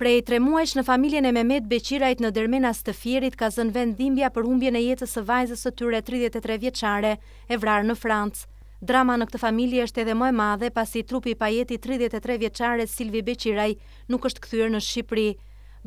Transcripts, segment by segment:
Prej 3 muajsh në familjen e Mehmet Beqirajt në Dermenas të Fierit ka zënë vend dhimbja për humbjen e jetës së vajzës së tyre 33 vjeçare e vrarë në Francë. Drama në këtë familje është edhe më e madhe pasi trupi i pajetit 33 vjeçare Silvi Beqiraj nuk është kthyer në Shqipëri.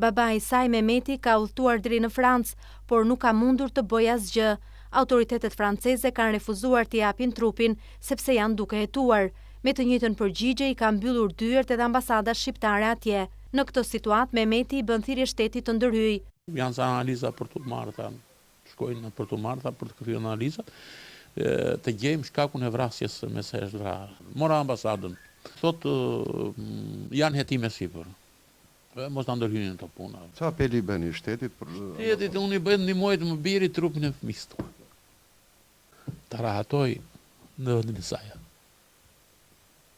Babai i saj Mehmeti ka udhëtuar deri në Francë, por nuk ka mundur të bëjë asgjë. Autoritetet franceze kanë refuzuar t'i japin trupin sepse janë duke hetuar. Me të njëjtën përgjigje i ka mbyllur dyert edhe ambasada shqiptare atje. Në këtë situatë, Mehmeti i bën thirrje shtetit të ndërhyjë. Janë sa analiza për të marrë, shkojnë për të marrë për të kryer analiza, të gjejmë shkakun e vrasjes me sa është vrarë. Mora ambasadën, thotë janë hetime sipër. Mos ta ndërhyjnë të puna. Çfarë apeli bëni shtetit për Shtetit unë i bëj ndihmoj të më biri trupin e fëmisë tu. Ta rahatoj në vendin e saj.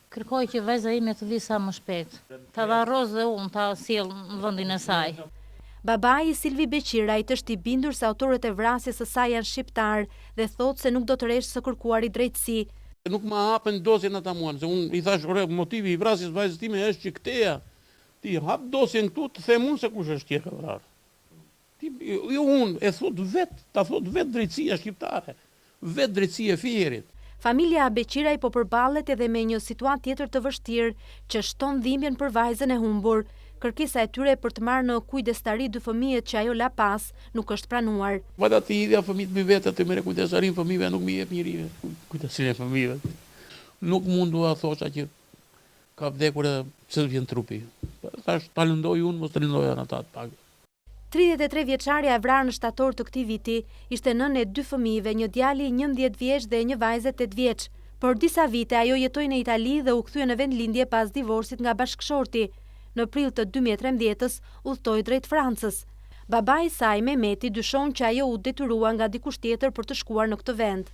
Kërkoj që vajza ime të vi sa më shpejt. Ta varroz dhe unë ta sjell në vendin e saj. Babai i Silvi Beqirajt është i bindur se autorët e vrasjes së saj janë shqiptar dhe thotë se nuk do të rreshtë së kërkuari drejtësi. Nuk më hapen dosjen ata mua, se unë i thash, motivi i vrasjes vajzës time është që këteja. Ti hap dosjen këtu të them unë se kush është tjetër vrarë. Jo unë, ta thot vet drejtësia shqiptare, vet drejtësia e Fierit. Familja Beqiraj po përballet edhe me një situatë tjetër të vështirë që shton dhimbjen për vajzën e humbur. Kërkesa e tyre për të marrë në kujdestari 2 fëmijët që ajo la pas nuk është pranuar. Vajta të idhja fëmijët me vetë të merre kujdestarin fëmijëve, nuk më jep njeriu kujdestarinë e fëmijëve. Nuk mundua thosha që ka vdekur se vjen trupi. Thash ta lëndoj unë, mos të lëndoja ata të pak. 33 vjeçaria e vrarë në shtator të këtij viti ishte nënë e 2 fëmijëve, një djali 11 vjeç dhe një vajzë 8 vjeç. Por disa vite ajo jetoi në Itali dhe u kthye në vendlindje pas divorcit nga bashkëshorti. Në prill të 2013-s udhtoi drejt Francës. Babai i saj Mehmeti dyshon që ajo u detyrua nga dikush tjetër për të shkuar në këtë vend.